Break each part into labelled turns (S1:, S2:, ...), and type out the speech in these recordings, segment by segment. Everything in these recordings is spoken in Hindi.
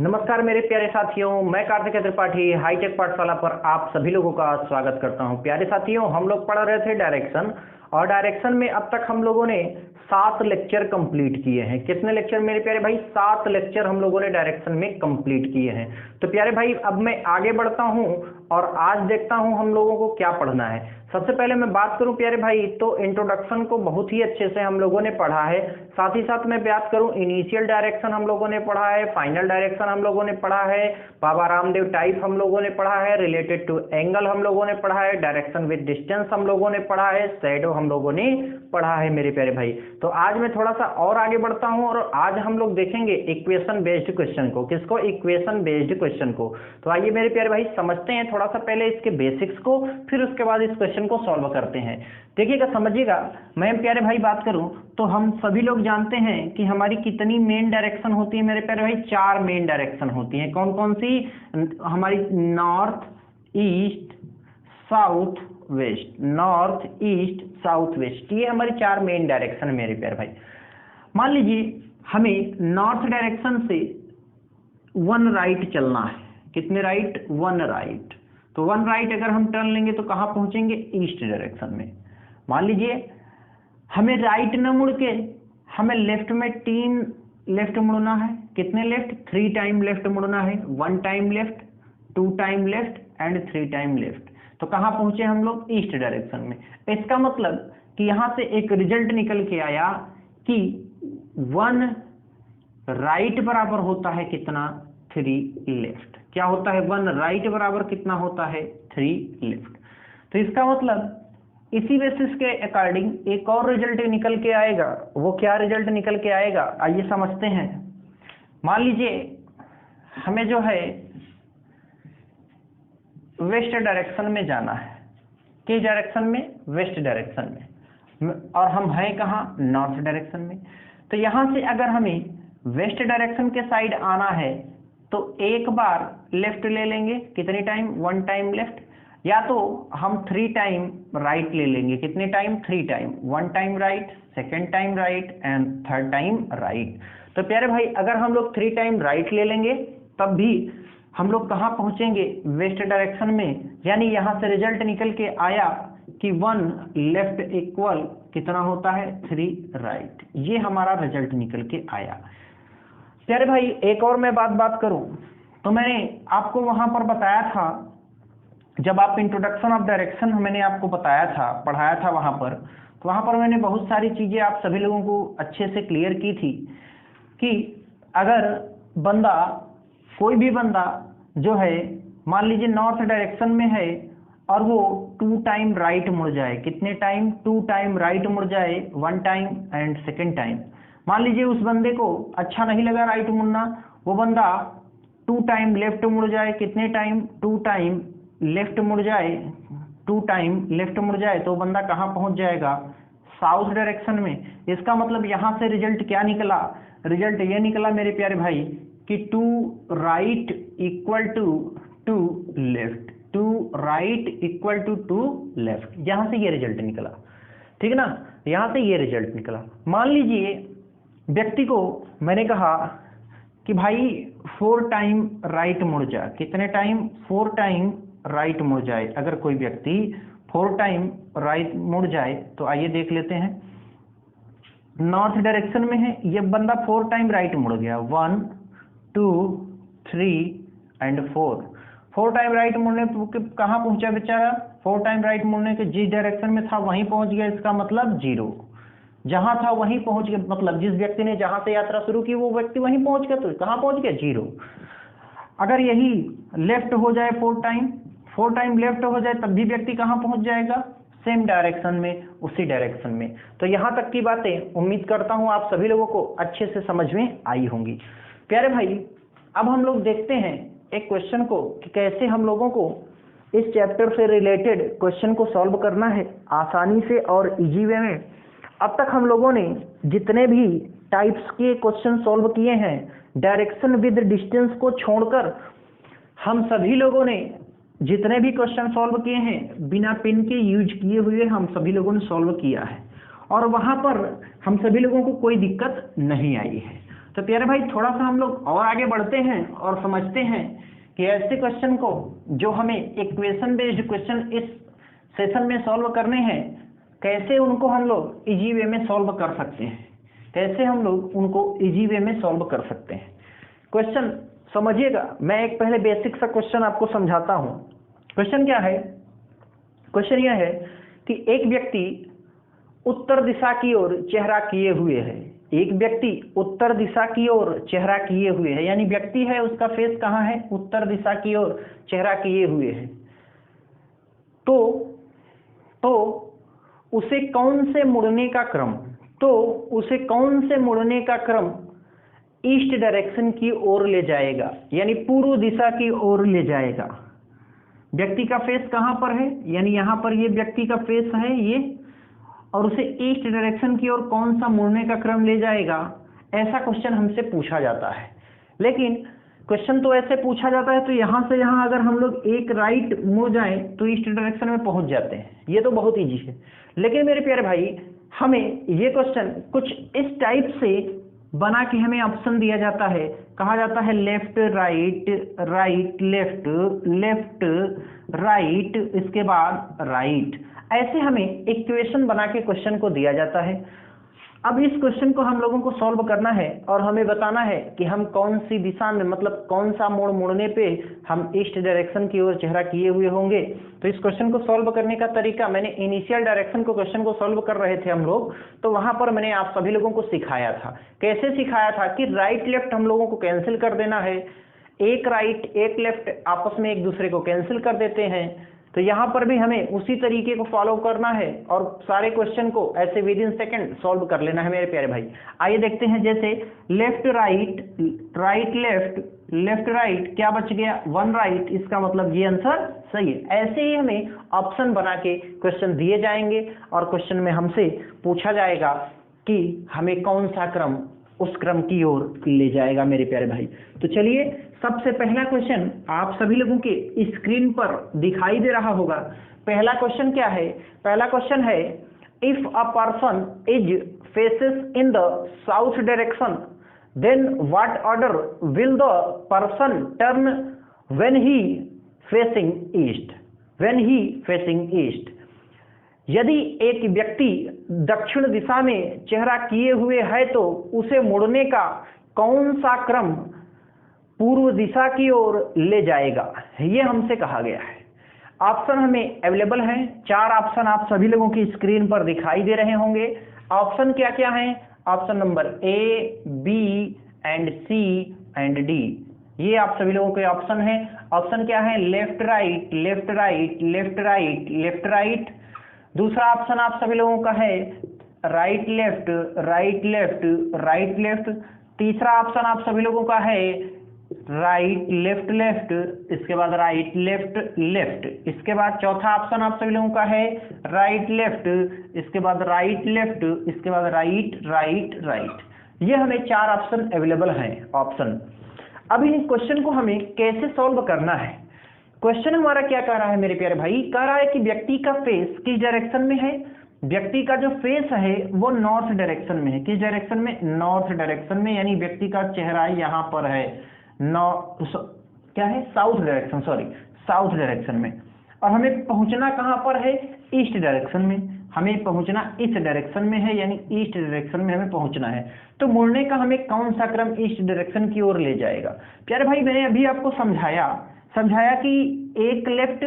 S1: नमस्कार मेरे प्यारे साथियों, मैं कार्तिक त्रिपाठी हाईटेक पाठशाला पर आप सभी लोगों का स्वागत करता हूं। प्यारे साथियों, हम लोग पढ़ रहे थे डायरेक्शन, और डायरेक्शन में अब तक हम लोगों ने 7 लेक्चर कंप्लीट किए हैं। कितने लेक्चर मेरे प्यारे भाई? 7 लेक्चर हम लोगों ने डायरेक्शन में कंप्लीट किए हैं। तो प्यारे भाई, अब मैं आगे बढ़ता हूं और आज देखता हूं हम लोगों को क्या पढ़ना है। सबसे पहले मैं बात करूं प्यारे भाई, तो इंट्रोडक्शन को बहुत ही अच्छे से हम लोगों ने पढ़ा है। साथ ही साथ मैं बात करूं, इनिशियल डायरेक्शन हम लोगों ने पढ़ा है, फाइनल डायरेक्शन हम लोगों ने पढ़ा है, बाबा रामदेव टाइप हम लोगों ने पढ़ा है, रिलेटेड टू एंगल हम लोगों ने पढ़ा है, डायरेक्शन विद डिस्टेंस हम लोगों ने पढ़ा है, शैडो हम लोगों ने पढ़ा है मेरे प्यारे भाई। तो आज मैं थोड़ा सा और आगे बढ़ता हूं और आज हम लोग देखेंगे इक्वेशन बेस्ड क्वेश्चन को। किसको? इक्वेशन बेस्ड क्वेश्चन को। तो आइए मेरे प्यारे भाई समझते हैं थोड़ा सा पहले इसके बेसिक्स को, फिर उसके बाद इस क्वेश्चन को सॉल्व करते हैं। देखिएगा, समझिएगा। मैं प्यारे भाई बात करूं तो हम सभी लोग जानते हैं कि हमारी कितनी मेन डायरेक्शन होती है मेरे प्यारे भाई? 4 मेन डायरेक्शन होती हैं। कौन कौन सी? हमारी north, east, south, west. North, east, south, west, ये हमारी 4 मेन डायरेक्शन है मेरे प्यारे भाई। मान लीजिए हमें नॉर्थ डायरेक्शन से 1 राइट चलना है। कितने राइट? 1 राइट। तो 1 राइट अगर हम टर्न लेंगे तो कहां पहुंचेंगे? ईस्ट डायरेक्शन में। मान लीजिए हमें राइट न मुड़ के हमें लेफ्ट में 3 लेफ्ट मुड़ना है। कितने लेफ्ट? 3 टाइम लेफ्ट मुड़ना है। 1 time left, 2 time left and 3 time left. तो कहां पहुंचे हम लोग? ईस्ट डायरेक्शन में। इसका मतलब कि यहां से एक रिजल्ट निकल के आया कि 1 राइट बराबर होता है कितना? 3 लेफ्ट। क्या होता है? 1 राइट बराबर कितना होता है? 3 लेफ्ट। तो इसका मतलब इसी बेसिस के अकॉर्डिंग एक और रिजल्ट निकल के आएगा। वो क्या रिजल्ट निकल के आएगा, आइए समझते हैं। मान लीजिए हमें जो है वेस्ट डायरेक्शन में जाना है। किस डायरेक्शन में? वेस्ट डायरेक्शन में। और हम हैं कहाँ? नॉर्थ डायरेक्शन में। तो यहां से अगर हमें वेस्ट डायरेक्शन के साइड आना है तो एक बार लेफ्ट ले लेंगे। कितने टाइम? 1 time left. या तो हम 3 टाइम राइट ले लेंगे। कितने time? 3 time. 1 time right, 2nd time right and 3rd time right. तो प्यारे भाई, अगर हम लोग 3 टाइम राइट ले लेंगे तब भी हम लोग कहां पहुंचेंगे? वेस्ट डायरेक्शन में। यानी यहां से रिजल्ट निकल के आया कि 1 लेफ्ट इक्वल कितना होता है? 3 राइट। ये हमारा रिजल्ट निकल के आया। प्यारे भाई, एक और मैं बात करूं तो मैंने आपको वहां पर बताया था, जब आप इंट्रोडक्शन ऑफ डायरेक्शन मैंने आपको बताया था, पढ़ाया था वहां पर, तो वहां पर मैंने बहुत सारी चीजें आप सभी लोगों को अच्छे से क्लियर की थी कि अगर बंदा, कोई भी बंदा जो है, मान लीजिए नॉर्थ डायरेक्शन में है और वो 2 टाइम राइट मुड़ जाए। कितने टाइम? 2 टाइम राइट मुड़ जाए, 1 टाइम एंड 2nd टाइम। मान लीजिए उस बंदे को अच्छा नहीं लगा राइट मुड़ना, वो बंदा 2 टाइम लेफ्ट मुड़ जाए। कितने टाइम? 2 टाइम लेफ्ट मुड़ जाए। 2 टाइम लेफ्ट मुड़ जाए तो बंदा कहां पहुंच जाएगा? साउथ डायरेक्शन में। इसका मतलब यहां से रिजल्ट क्या निकला? रिजल्ट ये निकला मेरे प्यारे भाई कि 2 right equal to 2 left. 2 right equal to 2 left. यहां से ये रिजल्ट निकला, ठीक ना? यहां से ये रिजल्ट निकला। मान लीजिए व्यक्ति को मैंने कहा कि भाई 4 टाइम राइट मुड़ जा। कितने टाइम? 4 टाइम राइट मुड़ जाए। अगर कोई व्यक्ति 4 टाइम राइट मुड़ जाए तो आइए देख लेते हैं। नॉर्थ डायरेक्शन में है, ये बंदा 4 टाइम राइट मुड़ गया। 1 2 3 एंड 4। 4 टाइम राइट मुड़ने कहां पहुंचा बेचारा? 4 टाइम राइट मुड़ने के जिस डायरेक्शन में था वहीं पहुंच गया। इसका मतलब 0। जहां था वहीं पहुंच गया, मतलब जिस व्यक्ति ने जहां से यात्रा शुरू की वो व्यक्ति वहीं पहुंच गया। तो कहां पहुंच गया? 0। अगर यही लेफ्ट हो जाए 4 टाइम लेफ्ट हो जाए तब भी व्यक्ति कहां पहुंच जाएगा? सेम डायरेक्शन में, उसी डायरेक्शन में। तो यहां तक की बातें उम्मीद करता हूं आप सभी लोगों को अच्छे से समझ में आई होंगी। प्यारे भाई, अब हम लोग देखते हैं एक क्वेश्चन को कि कैसे हम लोगों को इस चैप्टर से रिलेटेड क्वेश्चन को सॉल्व करना है आसानी से और इजी वे में। अब तक हम लोगों ने जितने भी टाइप्स के क्वेश्चन सॉल्व किए हैं, डायरेक्शन विद डिस्टेंस को छोड़कर हम सभी लोगों ने जितने भी क्वेश्चन सॉल्व किए हैं बिना पेन के यूज किए हुए हम सभी लोगों ने सॉल्व किया है, और वहां पर हम सभी लोगों को कोई दिक्कत नहीं आई है। तो प्यारे भाई थोड़ा सा हम लोग और आगे बढ़ते हैं और समझते हैं कि ऐसे क्वेश्चन को जो हमें इक्वेशन बेस्ड क्वेश्चन इस सेशन में सॉल्व करने हैं, कैसे उनको हम लोग इजी वे में सॉल्व कर सकते हैं, कैसे हम लोग उनको इजी वे में सॉल्व कर सकते हैं। क्वेश्चन समझिएगा, मैं एक पहले बेसिक सा क्वेश्चन आपको समझाता हूं। क्वेश्चन क्या है? क्वेश्चन यह है कि एक व्यक्ति उत्तर दिशा की ओर चेहरा किए हुए है। एक व्यक्ति उत्तर दिशा की ओर चेहरा किए हुए है, यानी व्यक्ति है उसका फेस कहाँ है? उत्तर दिशा की ओर चेहरा किए हुए है। तो उसे कौन से मुड़ने का क्रम, ईस्ट डायरेक्शन की ओर ले जाएगा, यानी पूर्व दिशा की ओर ले जाएगा। व्यक्ति का फेस कहां पर है? यानी यहां पर ये व्यक्ति का फेस है ये, और उसे ईस्ट डायरेक्शन की ओर कौन सा मुड़ने का क्रम ले जाएगा, ऐसा क्वेश्चन हमसे पूछा जाता है। लेकिन क्वेश्चन तो ऐसे पूछा जाता है तो यहां से यहां अगर हम लोग एक राइट मुड़ जाएं तो ईस्ट डायरेक्शन में पहुंच जाते हैं, ये तो बहुत ईजी है। लेकिन मेरे प्यारे भाई हमें ये क्वेश्चन कुछ इस टाइप से बना के हमें ऑप्शन दिया जाता है, कहा जाता है left right, right left, left right, इसके बाद राइट, ऐसे हमें इक्वेशन बना के क्वेश्चन को दिया जाता है। अब इस क्वेश्चन को हम लोगों को सॉल्व करना है और हमें बताना है कि हम कौन सी दिशा में, मतलब कौन सा मोड़ मुड़ने पे हम ईस्ट डायरेक्शन की ओर चेहरा किए हुए होंगे। तो इस क्वेश्चन को सॉल्व करने का तरीका, मैंने इनिशियल डायरेक्शन को क्वेश्चन को सॉल्व कर रहे थे हम लोग, तो वहां पर मैंने आप सभी लोगों को सिखाया था। कैसे सिखाया था कि राइट लेफ्ट हम लोगों को कैंसिल कर देना है, एक राइट एक लेफ्ट आपस में एक दूसरे को कैंसिल कर देते हैं। तो यहाँ पर भी हमें उसी तरीके को फॉलो करना है और सारे क्वेश्चन को ऐसे विद इन सेकंड सॉल्व कर लेना है मेरे प्यारे भाई। आइए देखते हैं, जैसे left right, right left, left right, क्या बच गया? वन राइट, इसका मतलब ये आंसर सही है। ऐसे ही हमें ऑप्शन बना के क्वेश्चन दिए जाएंगे और क्वेश्चन में हमसे पूछा जाएगा कि हमें कौन सा क्रम उस क्रम की ओर ले जाएगा मेरे प्यारे भाई। तो चलिए, सबसे पहला क्वेश्चन आप सभी लोगों के स्क्रीन पर दिखाई दे रहा होगा। पहला क्वेश्चन क्या है? पहला क्वेश्चन है, if a person is faces in the south direction then what order will the person turn when he facing east, when he facing east. यदि एक व्यक्ति दक्षिण दिशा में चेहरा किए हुए है तो उसे मुड़ने का कौन सा क्रम पूर्व दिशा की ओर ले जाएगा, ये हमसे कहा गया है। ऑप्शन हमें अवेलेबल है, 4 ऑप्शन आप सभी लोगों की स्क्रीन पर दिखाई दे रहे होंगे। ऑप्शन क्या क्या है? Option number A, B and C and D, ये आप सभी लोगों के ऑप्शन है। ऑप्शन क्या है? Left right, left right, left right, left right. दूसरा ऑप्शन आप सभी लोगों का है right left, right left, right left. तीसरा ऑप्शन आप सभी लोगों का है राइट लेफ्ट लेफ्ट, इसके बाद राइट लेफ्ट लेफ्ट। इसके बाद चौथा ऑप्शन आप सभी लोगों का है राइट लेफ्ट, इसके बाद राइट लेफ्ट, इसके बाद राइट राइट राइट। ये हमें 4 ऑप्शन अवेलेबल हैं ऑप्शन। अब इन क्वेश्चन को हमें कैसे सॉल्व करना है? क्वेश्चन हमारा क्या कह रहा है मेरे प्यारे भाई? कह रहा है कि व्यक्ति का फेस किस डायरेक्शन में है? व्यक्ति का जो फेस है वो नॉर्थ डायरेक्शन में है। किस डायरेक्शन में? नॉर्थ डायरेक्शन में, यानी व्यक्ति का चेहरा यहाँ पर है क्या है? South direction, sorry south direction में। और हमें पहुंचना कहां पर है? ईस्ट डायरेक्शन में। हमें पहुंचना इस डायरेक्शन में है, यानी ईस्ट डायरेक्शन में हमें पहुंचना है। तो मुड़ने का हमें कौन सा क्रम ईस्ट डायरेक्शन की ओर ले जाएगा? प्यारे भाई मैंने अभी आपको समझाया कि एक लेफ्ट,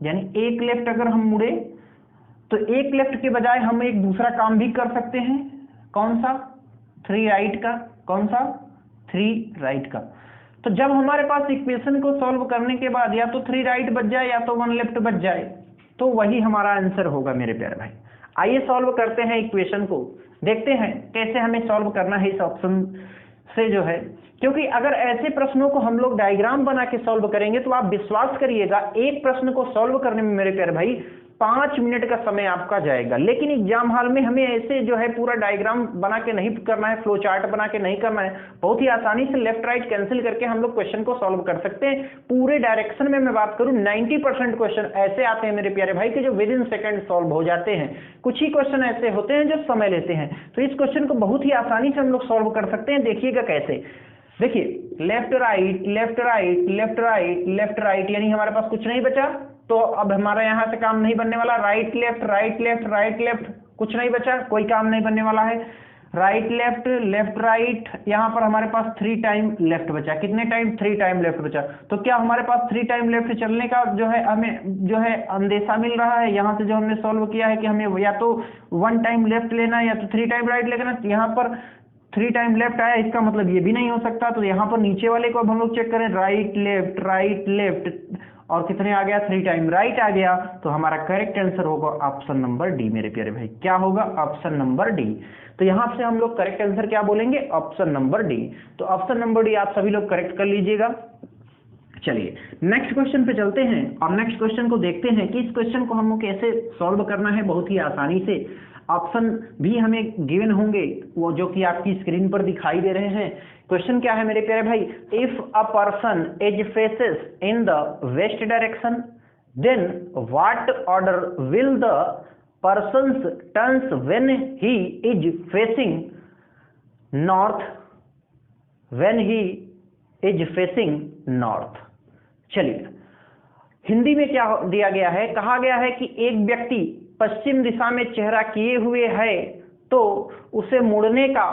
S1: यानी एक लेफ्ट अगर हम मुड़े तो एक लेफ्ट के बजाय हम एक दूसरा काम भी कर सकते हैं। कौन सा? 3 राइट का। कौन सा? 3 राइट का। तो जब हमारे पास इक्वेशन को सॉल्व करने के बाद या तो 3 राइट बच जाए या तो 1 लेफ्ट बच जाए, तो वही हमारा आंसर होगा मेरे प्यारे भाई। आइए सॉल्व करते हैं इक्वेशन को, देखते हैं कैसे हमें सॉल्व करना है इस ऑप्शन से जो है। क्योंकि अगर ऐसे प्रश्नों को हम लोग डायग्राम बना के सॉल्व करेंगे तो आप विश्वास करिएगा एक प्रश्न को सॉल्व करने में मेरे प्यारे भाई 5 मिनट का समय आपका जाएगा। लेकिन एग्जाम हॉल में हमें ऐसे जो है पूरा डायग्राम बना के नहीं करना है, फ्लो चार्ट बना के नहीं करना है। बहुत ही आसानी से लेफ्ट राइट कैंसिल करके हम लोग क्वेश्चन को सॉल्व कर सकते हैं। पूरे डायरेक्शन में मैं बात करूं 90% क्वेश्चन ऐसे आते हैं मेरे प्यारे भाई कि जो विद इन सेकंड सॉल्व हो जाते हैं। कुछ ही क्वेश्चन ऐसे होते हैं जो समय लेते हैं। तो इस क्वेश्चन को बहुत ही आसानी से हम लोग सॉल्व कर सकते हैं। देखिएगा कैसे, देखिए left right left right left right left right, यानी हमारे पास कुछ नहीं बचा, तो अब हमारा यहां से काम नहीं बनने वाला। Right left right left right left, कुछ नहीं बचा, कोई काम नहीं बनने वाला है। राइट लेफ्ट लेफ्ट राइट, यहां पर हमारे पास 3 टाइम लेफ्ट बचा। कितने टाइम? 3 टाइम लेफ्ट बचा। तो क्या हमारे पास 3 टाइम लेफ्ट चलने का जो है हमें जो है अंदेशा मिल रहा है? यहां से जो हमने सॉल्व किया है कि हमें या तो 1 टाइम लेफ्ट लेना है या तो 3 टाइम राइट लेना। यहाँ पर 3 टाइम लेफ्ट आया, इसका मतलब ये भी नहीं हो सकता। तो यहाँ पर नीचे वाले को अब हम लोग चेक करें, राइट लेफ्ट और कितने आ गया? 3 टाइम राइट आ गया। तो हमारा करेक्ट आंसर होगा ऑप्शन नंबर डी मेरे प्यारे भाई। क्या होगा? Option number D. तो यहां से हम लोग करेक्ट आंसर क्या बोलेंगे? Option number D. तो ऑप्शन नंबर डी आप सभी लोग करेक्ट कर लीजिएगा। चलिए नेक्स्ट क्वेश्चन पे चलते हैं और नेक्स्ट क्वेश्चन को देखते हैं कि इस क्वेश्चन को हमको कैसे सॉल्व करना है। बहुत ही आसानी से ऑप्शन भी हमें गिवन होंगे, वो जो कि आपकी स्क्रीन पर दिखाई दे रहे हैं। क्वेश्चन क्या है मेरे प्यारे भाई? If a person is faces in the west direction then what order will the persons turns when he is facing north, when he is facing north. चलिए हिंदी में क्या दिया गया है? कहा गया है कि एक व्यक्ति पश्चिम दिशा में चेहरा किए हुए है तो उसे मुड़ने का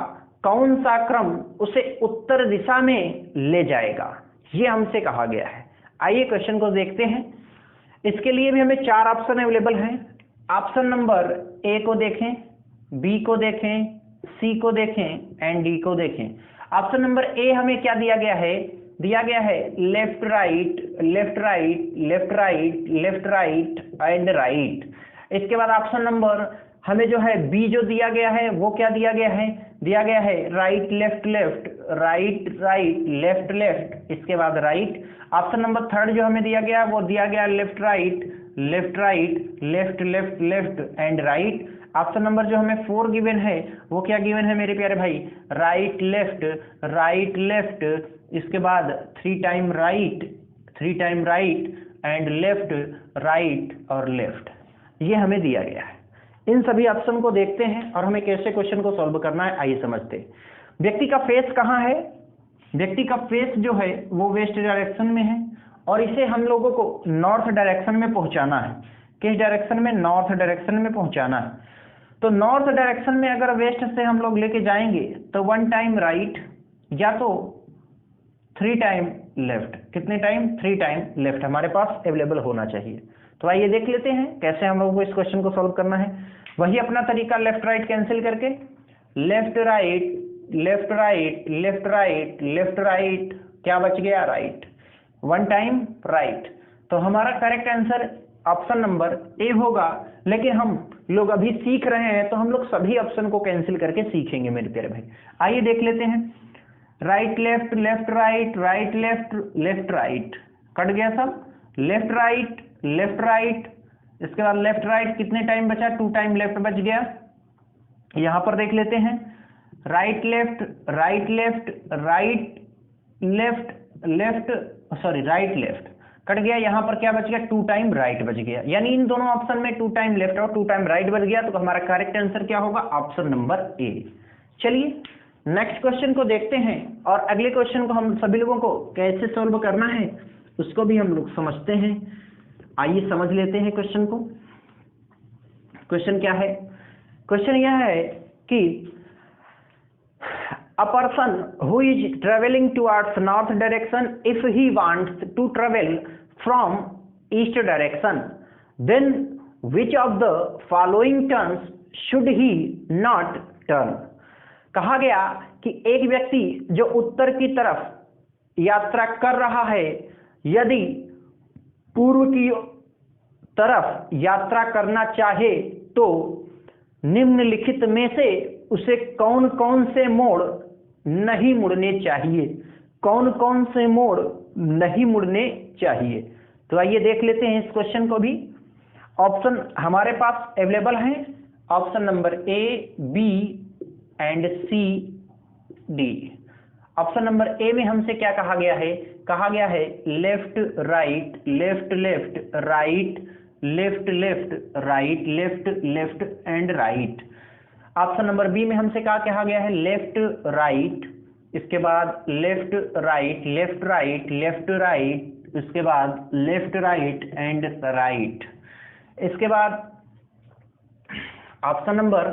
S1: कौन सा क्रम उसे उत्तर दिशा में ले जाएगा, ये हमसे कहा गया है। आइए क्वेश्चन को देखते हैं। इसके लिए भी हमें 4 ऑप्शन अवेलेबल हैं। ऑप्शन नंबर ए को देखें, बी को देखें, सी को देखें एंड डी को देखें। ऑप्शन नंबर ए हमें क्या दिया गया है? दिया गया है left right left right left right left right and right. इसके बाद ऑप्शन नंबर हमें जो है बी जो दिया गया है वो क्या दिया गया है? दिया गया है right left left right right left left, इसके बाद राइट। ऑप्शन नंबर 3 जो हमें दिया गया वो दिया गया left right left right left left left and right. Option number जो हमें 4 गिवन है वो क्या गिवन है मेरे प्यारे भाई? राइट लेफ्ट, इसके बाद 3 time right and left right और लेफ्ट, ये हमें दिया गया है। इन सभी ऑप्शन को देखते हैं और हमें कैसे क्वेश्चन को सॉल्व करना है, आइए समझते हैं। व्यक्ति का फेस कहाँ है? व्यक्ति का फेस जो है वो वेस्ट डायरेक्शन में है और इसे हम लोगों को नॉर्थ डायरेक्शन में पहुंचाना है। किस डायरेक्शन में? नॉर्थ डायरेक्शन में पहुंचाना है। तो नॉर्थ डायरेक्शन में अगर वेस्ट से हम लोग लेके जाएंगे तो 1 टाइम राइट या तो 3 टाइम लेफ्ट। कितने टाइम? 3 टाइम लेफ्ट हमारे पास अवेलेबल होना चाहिए। तो आइए देख लेते हैं कैसे हम लोगों को इस क्वेश्चन को सॉल्व करना है। वही अपना तरीका, लेफ्ट राइट कैंसिल करके left right left right left right left right, क्या बच गया? राइट। 1 time right. तो हमारा करेक्ट आंसर ऑप्शन नंबर ए होगा। लेकिन हम लोग अभी सीख रहे हैं तो हम लोग सभी ऑप्शन को कैंसिल करके सीखेंगे मेरे प्यारे भाई। आइए देख लेते हैं। Right left left right right left left right, cut गया सब। लेफ्ट राइट, इसके बाद लेफ्ट राइट, कितने टाइम बचा? 2 टाइम लेफ्ट बच गया। यहां पर देख लेते हैं right left right left right left left, sorry right left, cut गया। यहां पर क्या बच गया? 2 टाइम राइट बच गया। यानी इन दोनों ऑप्शन में 2 टाइम लेफ्ट और 2 टाइम राइट बच गया। तो हमारा करेक्ट आंसर क्या होगा? ऑप्शन नंबर ए। चलिए नेक्स्ट क्वेश्चन को देखते हैं और अगले क्वेश्चन को हम सभी लोगों को कैसे सॉल्व करना है उसको भी हम लोग समझते हैं। आइए समझ लेते हैं क्वेश्चन को। क्वेश्चन क्या है? क्वेश्चन यह है कि a person who is traveling towards north direction, if he wants to travel from east direction, then which of the following turns should he not turn? कहा गया कि एक व्यक्ति जो उत्तर की तरफ यात्रा कर रहा है, यदि पूर्व की तरफ यात्रा करना चाहे तो निम्नलिखित में से उसे कौन कौन से मोड़ नहीं मुड़ने चाहिए? कौन कौन से मोड़ नहीं मुड़ने चाहिए? तो आइए देख लेते हैं इस क्वेश्चन को भी ऑप्शन हमारे पास अवेलेबल हैं, option number A, B and C, D. Option number A में हमसे क्या कहा गया है? कहा गया है left right left left right left left right left left and right. Option number B में हमसे क्या कहा गया है? लेफ्ट राइट, इसके बाद left right left right left right, इसके बाद लेफ्ट राइट एंड राइट। इसके बाद ऑप्शन नंबर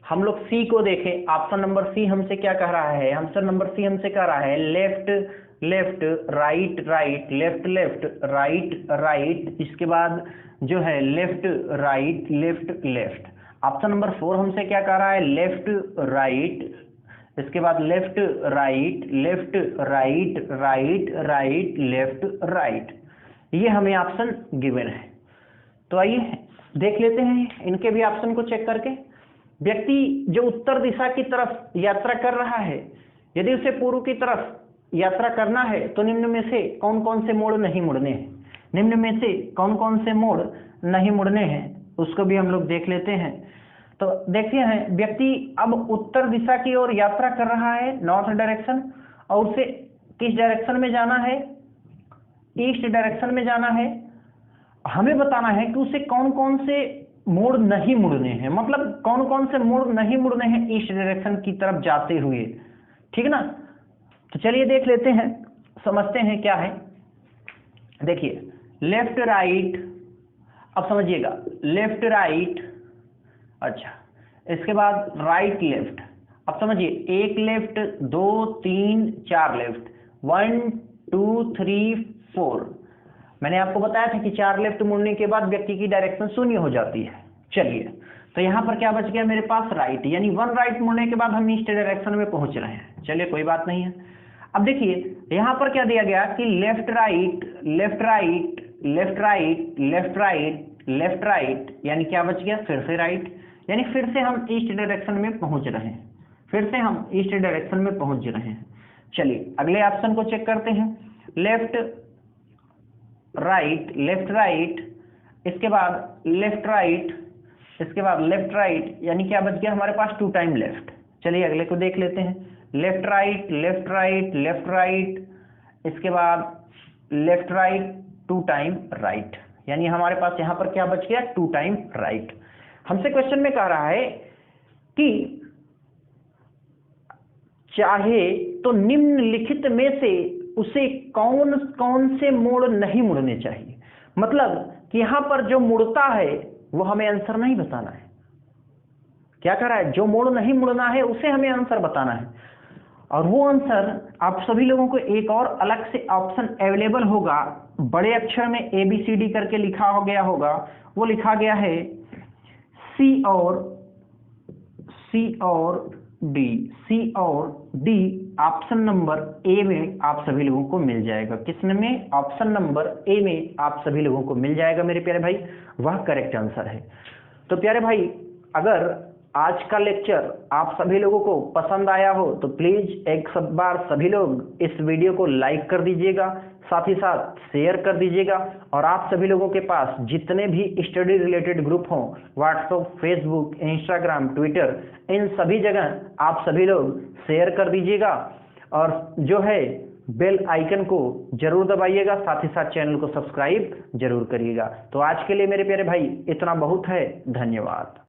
S1: हम लोग सी को देखें। ऑप्शन नंबर सी हमसे क्या कह रहा है? ऑप्शन नंबर सी हमसे कह रहा है left left right right left left right right, इसके बाद जो है left right left left. Option number 4 हमसे क्या कह रहा है? लेफ्ट राइट, इसके बाद left right left right right right left right. ये हमें ऑप्शन गिवन है। तो आइए देख लेते हैं इनके भी ऑप्शन को चेक करके। व्यक्ति जो उत्तर दिशा की तरफ यात्रा कर रहा है, यदि उसे पूर्व की तरफ यात्रा करना है तो निम्न में से कौन कौन से मोड़ नहीं मुड़ने हैं? निम्न में से कौन कौन से मोड़ नहीं मुड़ने हैं उसको भी हम लोग देख लेते हैं। तो देखते हैं, व्यक्ति अब उत्तर दिशा की ओर यात्रा कर रहा है, नॉर्थ डायरेक्शन, और उसे किस डायरेक्शन में जाना है? ईस्ट डायरेक्शन में जाना है। हमें बताना है कि उसे कौन कौन से मोड़ नहीं मुड़ने हैं, मतलब कौन कौन से मोड़ नहीं मुड़ने हैं ईस्ट डायरेक्शन की तरफ जाते हुए, ठीक ना। तो चलिए देख लेते हैं, समझते हैं क्या है। देखिए लेफ्ट राइट, अब समझिएगा लेफ्ट राइट, अच्छा, इसके बाद राइट लेफ्ट। अब समझिए एक लेफ्ट, 2 3 4 लेफ्ट, 1 2 3 4। मैंने आपको बताया था कि 4 लेफ्ट मुड़ने के बाद व्यक्ति की डायरेक्शन शून्य हो जाती है। चलिए, तो यहाँ पर क्या बच गया मेरे पास? राइट, यानी 1 राइट मुड़ने के बाद हम ईस्ट डायरेक्शन में पहुंच रहे हैं। चलिए कोई बात नहीं है। अब देखिए यहाँ पर क्या दिया गया कि left right left right left right left right left right, यानी क्या बच गया? फिर से राइट, यानी फिर से हम ईस्ट डायरेक्शन में पहुंच रहे हैं, फिर से हम ईस्ट डायरेक्शन में पहुंच रहे हैं। चलिए अगले ऑप्शन को चेक करते हैं। लेफ्ट राइट लेफ्ट राइट, इसके बाद लेफ्ट राइट, इसके बाद लेफ्ट राइट, यानी क्या बच गया हमारे पास? 2 टाइम लेफ्ट। चलिए अगले को देख लेते हैं। Left right left right left right, इसके बाद लेफ्ट राइट 2 टाइम राइट, यानी हमारे पास यहाँ पर क्या बच गया? 2 टाइम राइट। हमसे क्वेश्चन में कह रहा है कि चाहे तो निम्नलिखित में से उसे कौन कौन से मोड़ नहीं मुड़ने चाहिए। मतलब कि यहां पर जो मुड़ता है वो हमें आंसर नहीं बताना है। क्या कर रहा है? जो मोड़ नहीं मुड़ना है उसे हमें आंसर बताना है, और वो आंसर आप सभी लोगों को एक और अलग से ऑप्शन अवेलेबल होगा, बड़े अक्षर में ABCD करके लिखा हो गया होगा। वो लिखा गया है सी और डी, सी और डी ऑप्शन नंबर ए में आप सभी लोगों को मिल जाएगा। किसने में? ऑप्शन नंबर ए में आप सभी लोगों को मिल जाएगा मेरे प्यारे भाई, वह करेक्ट आंसर है। तो प्यारे भाई, अगर आज का लेक्चर आप सभी लोगों को पसंद आया हो तो प्लीज एक सब बार सभी लोग इस वीडियो को लाइक कर दीजिएगा, साथ ही साथ शेयर कर दीजिएगा, और आप सभी लोगों के पास जितने भी स्टडी रिलेटेड ग्रुप हों, व्हाट्सएप, फेसबुक, इंस्टाग्राम, ट्विटर, इन सभी जगह आप सभी लोग शेयर कर दीजिएगा, और जो है बेल आइकन को जरूर दबाइएगा, साथ ही साथ चैनल को सब्सक्राइब जरूर करिएगा। तो आज के लिए मेरे प्यारे भाई इतना बहुत है, धन्यवाद।